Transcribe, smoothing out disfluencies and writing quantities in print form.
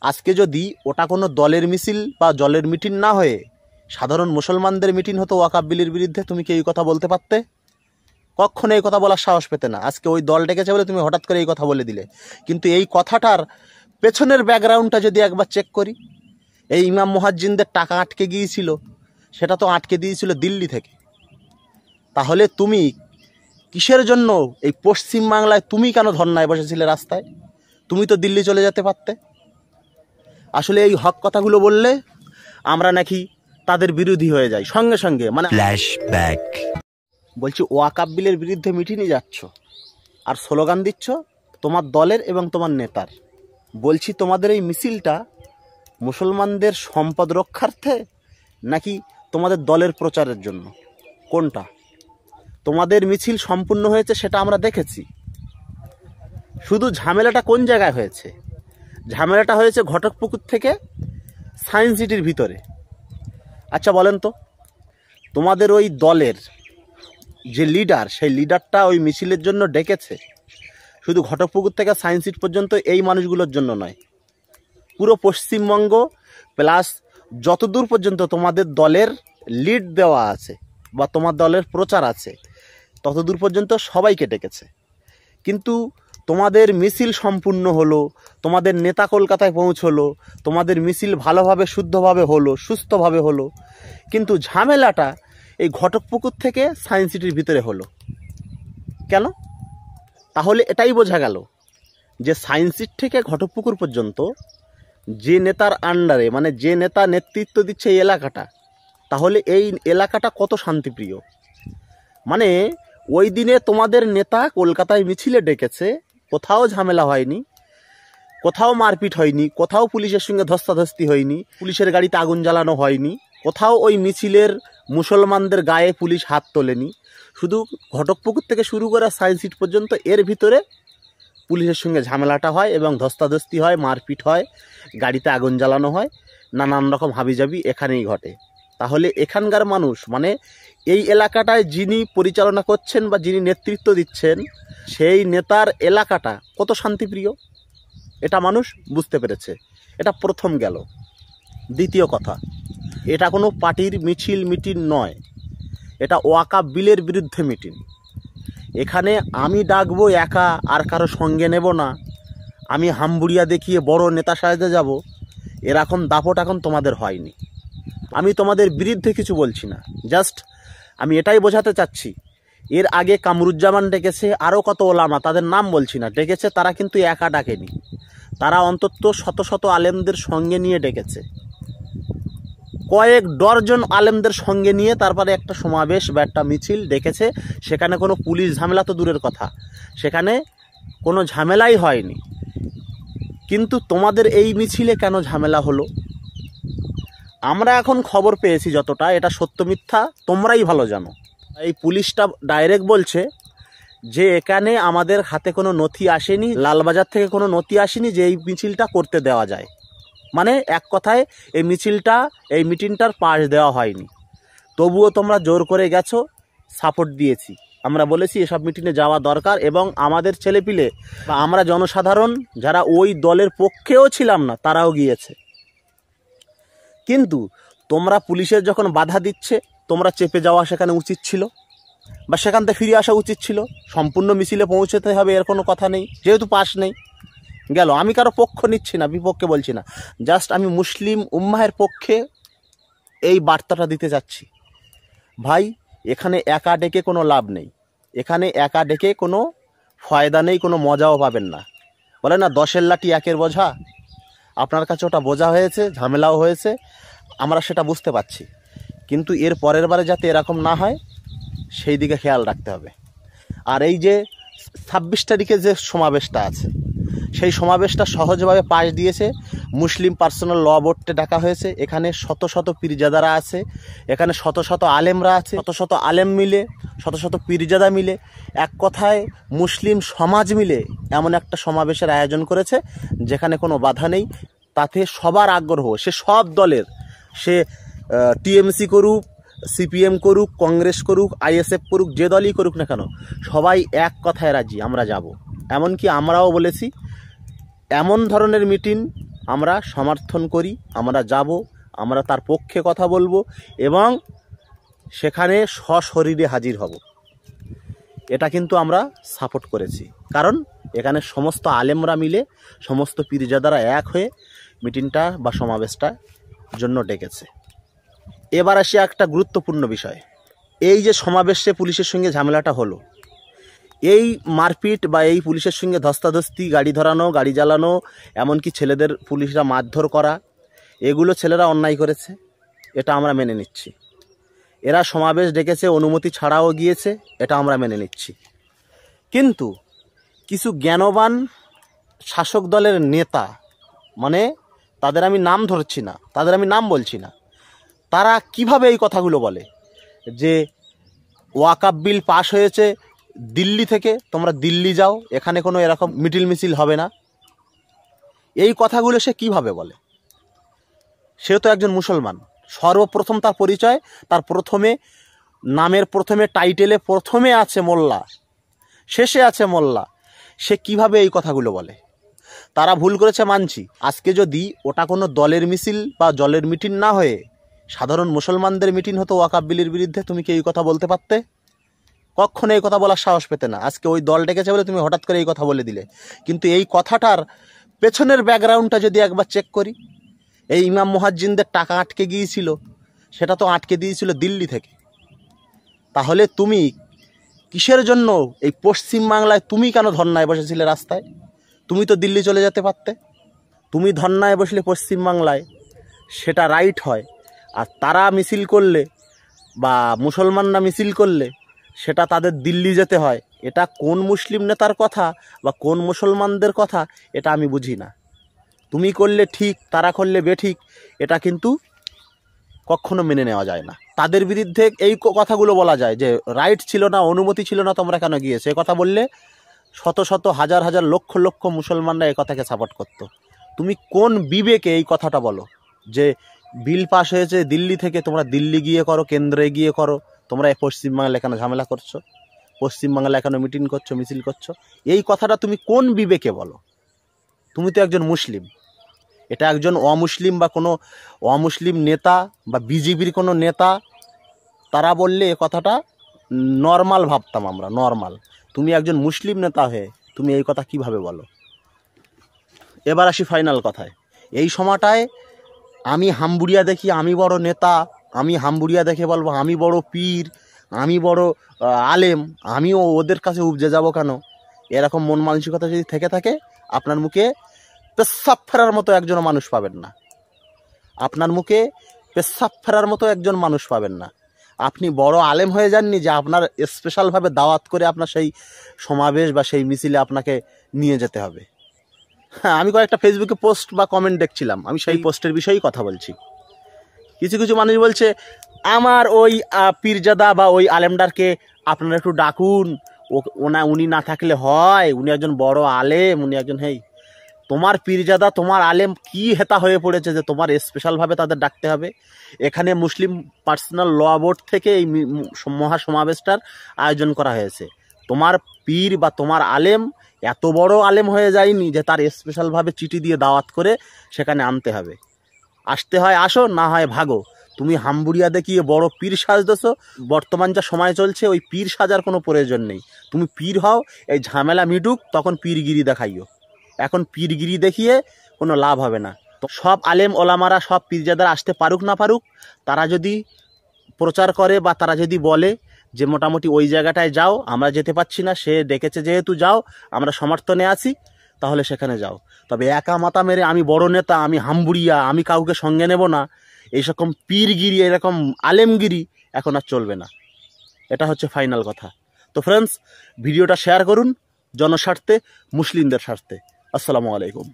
আজকে যদি ওটা কোনো দলের মিছিল বা দলের মিটিং না হয়ে সাধারণ মুসলমানদের মিটিং হতো ওয়াকফ বিলের বিরুদ্ধে, তুমি কি এই কথা বলতে পারতে? কখনো এই কথা বলার সাহস পেতে না। আজকে ওই দল ডেকেছে বলে তুমি হঠাৎ করে এই কথা বলে দিলে। কিন্তু এই কথাটার পেছনের ব্যাকগ্রাউন্ডটা যদি একবার চেক করি, এই ইমাম মুয়াজ্জিনদের টাকা আটকে গিয়েছিল, সেটা তো আটকে দিয়েছিল দিল্লি থেকে। তাহলে তুমি কিসের জন্য এই পশ্চিমবাংলায় তুমি কেন ধর্নায় বসেছিলে রাস্তায়? তুমি তো দিল্লি চলে যেতে পারতে। আসলে এই হক কথাগুলো বললে আমরা নাকি তাদের বিরোধী হয়ে যাই সঙ্গে সঙ্গে। মানে ফ্ল্যাশব্যাক। বলছি ওয়াকফ বিলের বিরুদ্ধে মিটিংয়ে যাচ্ছ আর স্লোগান দিচ্ছ তোমার দলের এবং তোমার নেতার। বলছি তোমাদের এই মিছিলটা মুসলমানদের সম্পদ রক্ষার্থে নাকি তোমাদের দলের প্রচারের জন্য? কোনটা? তোমাদের মিছিল সম্পূর্ণ হয়েছে সেটা আমরা দেখেছি। শুধু ঝামেলাটা কোন জায়গায় হয়েছে? ঝামেলাটা হয়েছে ঘটকপুকুর থেকে সায়েন্স সিটির ভিতরে। আচ্ছা বলেন তো, তোমাদের ওই দলের যে লিডার, সেই লিডারটা ওই মিছিলের জন্য ডেকেছে শুধু ঘটকপুকুর থেকে সায়েন্স সিটি পর্যন্ত এই মানুষগুলোর জন্য নয়, পুরো পশ্চিমবঙ্গ প্লাস যতদূর পর্যন্ত তোমাদের দলের লিড দেওয়া আছে বা তোমার দলের প্রচার আছে ততদূর পর্যন্ত সবাইকে ডেকেছে। কিন্তু তোমাদের মিছিল সম্পূর্ণ হলো, তোমাদের নেতা কলকাতায় পৌঁছলো, তোমাদের মিছিল ভালোভাবে শুদ্ধভাবে হলো, সুস্থভাবে হলো, কিন্তু ঝামেলাটা এই ঘটকপুকুর থেকে সায়েন্স সিটির ভিতরে হলো কেন? তাহলে এটাই বোঝা গেল যে সায়েন্স সিটি থেকে ঘটকপুকুর পর্যন্ত যে নেতার আন্ডারে, মানে যে নেতা নেতৃত্ব দিচ্ছে এই এলাকাটা, তাহলে এই এলাকাটা কত শান্তিপ্রিয়। মানে ওই দিনে তোমাদের নেতা কলকাতায় মিছিলে ডেকেছে, কোথাও ঝামেলা হয়নি, কোথাও মারপিট হয়নি, কোথাও পুলিশের সঙ্গে ধস্তাধস্তি হয়নি, পুলিশের গাড়িতে আগুন জ্বালানো হয়নি, কোথাও ওই মিছিলের মুসলমানদের গায়ে পুলিশ হাত তোলেনি। শুধু ঘটকপুকুর থেকে শুরু করে সায়েন্স সিটি পর্যন্ত এর ভিতরে পুলিশের সঙ্গে ঝামেলাটা হয় এবং ধস্তাধস্তি হয়, মারপিট হয়, গাড়িতে আগুন জ্বালানো হয়, নানান রকম হাবিজাবি এখানেই ঘটে। তাহলে এখানকার মানুষ, মানে এই এলাকাটায় যিনি পরিচালনা করছেন বা যিনি নেতৃত্ব দিচ্ছেন, সেই নেতার এলাকাটা কত শান্তিপ্রিয় এটা মানুষ বুঝতে পেরেছে। এটা প্রথম গেল। দ্বিতীয় কথা, এটা কোনো পার্টির মিছিল মিটিং নয়, এটা ওয়াকফ বিলের বিরুদ্ধে মিটিং। এখানে আমি ডাকবো একা, আর কারো সঙ্গে নেব না, আমি হামবুড়িয়া দেখিয়ে বড় নেতা সাজতে যাব, এরকম দাপট এখন তোমাদের হয়নি। আমি তোমাদের বিরুদ্ধে কিছু বলছি না, জাস্ট আমি এটাই বোঝাতে চাচ্ছি। এর আগে কামরুজ্জামান ডেকেছে, আরও কত ওলামা, তাদের নাম বলছি না, ডেকেছে, তারা কিন্তু একা ডাকেনি, তারা অন্তত শত শত আলেমদের সঙ্গে নিয়ে ডেকেছে, কয়েক ডজন আলেমদের সঙ্গে নিয়ে তারপরে একটা সমাবেশ বা একটা মিছিল ডেকেছে। সেখানে কোনো পুলিশ ঝামেলা তো দূরের কথা, সেখানে কোনো ঝামেলাই হয়নি। কিন্তু তোমাদের এই মিছিলে কেন ঝামেলা হলো? আমরা এখন খবর পেয়েছি যতটা, এটা সত্য মিথ্যা তোমরাই ভালো জানো। এই পুলিশটা ডাইরেক্ট বলছে যে এখানে আমাদের হাতে কোনো নথি আসেনি, লালবাজার থেকে কোনো নথি আসেনি যে এই মিছিলটা করতে দেওয়া যায়। মানে এক কথায় এই মিছিলটা, এই মিটিংটার পাশ দেওয়া হয়নি। তবুও তোমরা জোর করে গেছো, সাপোর্ট দিয়েছি, আমরা বলেছি এসব মিটিংয়ে যাওয়া দরকার, এবং আমাদের ছেলেপিলে বা আমরা জনসাধারণ যারা ওই দলের পক্ষেও ছিলাম না তারাও গিয়েছে। কিন্তু তোমরা পুলিশের যখন বাধা দিচ্ছে, তোমরা চেপে যাওয়া সেখানে উচিত ছিল, বা সেখান থেকে ফিরে আসা উচিত ছিল। সম্পূর্ণ মিছিলে পৌঁছতে হবে এর কোনো কথা নেই, যেহেতু পাশ নেই। গেল, আমি কারো পক্ষ নিচ্ছি না, বিপক্ষে বলছি না, জাস্ট আমি মুসলিম উম্মাহের পক্ষে এই বার্তাটা দিতে চাচ্ছি। ভাই, এখানে একা ডেকে কোনো লাভ নেই, এখানে একা ডেকে কোনো ফায়দা নেই, কোনো মজাও পাবেন না। বলে না 10-এর লাঠি 1-এর বোঝা, আপনার কাছে ওটা বোঝা হয়েছে, ঝামেলাও হয়েছে, আমরা সেটা বুঝতে পারছি। কিন্তু এর পরের বারে যাতে এরকম না হয় সেই দিকে খেয়াল রাখতে হবে। আর এই যে 26 তারিখে যে সমাবেশটা আছে, সেই সমাবেশটা সহজভাবে পাশ দিয়েছে, মুসলিম পার্সোনাল ল বোর্ডে ডাকা হয়েছে। এখানে শত শত পীরজাদারা আছে, এখানে শত শত আলেমরা আছে, শত শত আলেম মিলে, শত শত পীরজাদা মিলে, এক কথায় মুসলিম সমাজ মিলে এমন একটা সমাবেশের আয়োজন করেছে যেখানে কোনো বাধা নেই। তাতে সবার আগ্রহ, সে সব দলের, সে টিএমসি করুক, সিপিএম করুক, কংগ্রেস করুক, আইএসএফ করুক, যে দলই করুক না কেন, সবাই এক কথায় রাজি, আমরা যাব। এমনকি আমরাও বলেছি এমন ধরনের মিটিং আমরা সমর্থন করি, আমরা যাব, আমরা তার পক্ষে কথা বলবো এবং সেখানে সশরীরে হাজির হব। এটা কিন্তু আমরা সাপোর্ট করেছি, কারণ এখানে সমস্ত আলেমরা মিলে, সমস্ত পীরজাদারা এক হয়ে মিটিংটা বা সমাবেশটার জন্য ডেকেছে। এবার আসি একটা গুরুত্বপূর্ণ বিষয়। এই যে সমাবেশে পুলিশের সঙ্গে ঝামেলাটা হলো, এই মারপিট বা এই পুলিশের সঙ্গে ধস্তাধস্তি, গাড়ি ধরানো, গাড়ি জ্বালানো, এমনকি ছেলেদের পুলিশরা মারধর করা, এগুলো ছেলেরা অন্যায় করেছে, এটা আমরা মেনে নিচ্ছি। এরা সমাবেশ ডেকেছে, অনুমতি ছাড়াও গিয়েছে, এটা আমরা মেনে নিচ্ছি। কিন্তু কিছু জ্ঞানবান শাসক দলের নেতা, মানে তাদের আমি নাম ধরছি না, তাদের আমি নাম বলছি না, তারা কিভাবে এই কথাগুলো বলে যে ওয়াকাফ বিল পাশ হয়েছে দিল্লি থেকে, তোমরা দিল্লি যাও, এখানে কোনো এরকম মিছিল হবে না। এই কথাগুলো সে কিভাবে বলে? সে তো একজন মুসলমান। সর্বপ্রথম তার পরিচয়, তার প্রথমে নামের প্রথমে টাইটেলে প্রথমে আছে মোল্লা, শেষে আছে মোল্লা। সে কিভাবে এই কথাগুলো বলে? তারা ভুল করেছে মানছি। আজকে যদি ওটা কোনো দলের মিছিল বা দলের মিটিং না হয়ে সাধারণ মুসলমানদের মিটিং হতো ওয়াকাফ বিলের বিরুদ্ধে, তুমি কি এই কথা বলতে পারতে? কখনো এই কথা বলার সাহস পেতে না। আজকে ওই দল ডেকেছে বলে তুমি হঠাৎ করে এই কথা বলে দিলে। কিন্তু এই কথাটার পেছনের ব্যাকগ্রাউন্ডটা যদি একবার চেক করি, এই ইমাম মুয়াজ্জিনদের টাকা আটকে গিয়েছিল, সেটা তো আটকে দিয়েছিল দিল্লি থেকে। তাহলে তুমি কিসের জন্য এই পশ্চিমবাংলায় তুমি কেন ধর্নায় বসেছিলে রাস্তায়? তুমি তো দিল্লি চলে যেতে পারতে। তুমি ধর্নায় বসলে পশ্চিমবাংলায়, সেটা রাইট হয়। আর তারা মিছিল করলে বা মুসলমানরা মিছিল করলে সেটা তাদের দিল্লি যেতে হয়। এটা কোন মুসলিম নেতার কথা বা কোন মুসলমানদের কথা, এটা আমি বুঝি না। তুমি করলে ঠিক, তারা করলে বেঠিক, এটা কিন্তু কখনো মেনে নেওয়া যায় না। তাদের বিরুদ্ধে এই কথাগুলো বলা যায় যে রাইট ছিল না, অনুমতি ছিল না, তোমরা কেন গিয়েছো, এ কথা বললে শত শত হাজার হাজার লক্ষ লক্ষ মুসলমানরা এই কথাকে সাপোর্ট করতো। তুমি কোন বিবেকে এই কথাটা বলো যে বিল পাস হয়েছে দিল্লি থেকে, তোমরা দিল্লি গিয়ে করো, কেন্দ্রে গিয়ে করো, তোমরা পশ্চিমবাংলায় কেন ঝামেলা করছো, পশ্চিমবাংলায় কেন মিটিং করছো, মিছিল করছো? এই কথাটা তুমি কোন বিবেকে বলো? তুমি তো একজন মুসলিম। এটা একজন অমুসলিম বা কোনো অমুসলিম নেতা বা বিজেপির কোনো নেতা তারা বললে এ কথাটা নর্মাল ভাবতাম আমরা, নর্মাল। তুমি একজন মুসলিম নেতা হয়ে তুমি এই কথা কিভাবে বলো? এবার আসি ফাইনাল কথায়। এই সময়টায় আমি হাম্বুড়িয়া দেখি আমি বড় নেতা, আমি হাম্বুড়িয়া দেখে বলবো আমি বড় পীর, আমি বড় আলেম, আমিও ওদের কাছে উপজে যাব কেন? এরকম মন মানসিকতা যদি থেকে থাকে, আপনার মুখে পেশাব ফেরার মতো একজন মানুষ পাবেন না। আপনার মুখে পেশাব ফেরার মতো একজন মানুষ পাবেন না। আপনি বড় আলেম হয়ে যাননি যে আপনার স্পেশালভাবে দাওয়াত করে আপনার সেই সমাবেশ বা সেই মিছিলে আপনাকে নিয়ে যেতে হবে। হ্যাঁ, আমি কয়েকটা ফেসবুকে পোস্ট বা কমেন্ট দেখছিলাম, আমি সেই পোস্টের বিষয়েই কথা বলছি। কিছু কিছু মানুষ বলছে আমার ওই পীরজাদা বা ওই আলেমদারকে আপনারা একটু ডাকুন, উনি না থাকলে হয়, উনি একজন বড় আলেম, উনি একজন। হেই, তোমার পীরজাদা তোমার আলেম কি হেতা হয়ে পড়েছে যে তোমার স্পেশালভাবে তাদের ডাকতে হবে? এখানে মুসলিম পার্সোনাল ল বোর্ড থেকে এই মহা সমাবেশটার আয়োজন করা হয়েছে। তোমার পীর বা তোমার আলেম এত বড় আলেম হয়ে যায়নি যে তার স্পেশালভাবে চিঠি দিয়ে দাওয়াত করে সেখানে আনতে হবে। আসতে হয় আসো, না হয় ভাগো। তুমি হাম্বুড়িয়া দেখিয়ে বড় পীর সাজতেছো। বর্তমান যা সময় চলছে, ওই পীর সাজার কোনো প্রয়োজন নেই। তুমি পীর হও, এই ঝামেলা মিটুক, তখন পীরগিরি দেখাইও। এখন পীরগিরি দেখিয়ে কোনো লাভ হবে না। তো সব আলেম ওলামারা, সব পীরজাদারা আসতে পারুক না পারুক, তারা যদি প্রচার করে বা তারা যদি বলে যে মোটামুটি ওই জায়গাটায় যাও, আমরা যেতে পারছি না, সে ডেকেছে যেহেতু যাও, আমরা সমর্থনে আছি, তাহলে সেখানে যাও। তবে একা মাথা মেরে আমি বড় নেতা, আমি হাম্বুড়িয়া, আমি কাউকে সঙ্গে নেব না, এইরকম পীরগিরি, এরকম আলেমগিরি এখন আর চলবে না। এটা হচ্ছে ফাইনাল কথা। তো ফ্রেন্ডস, ভিডিওটা শেয়ার করুন জনস্বার্থে, মুসলিমদের স্বার্থে। আসসালামু আলাইকুম।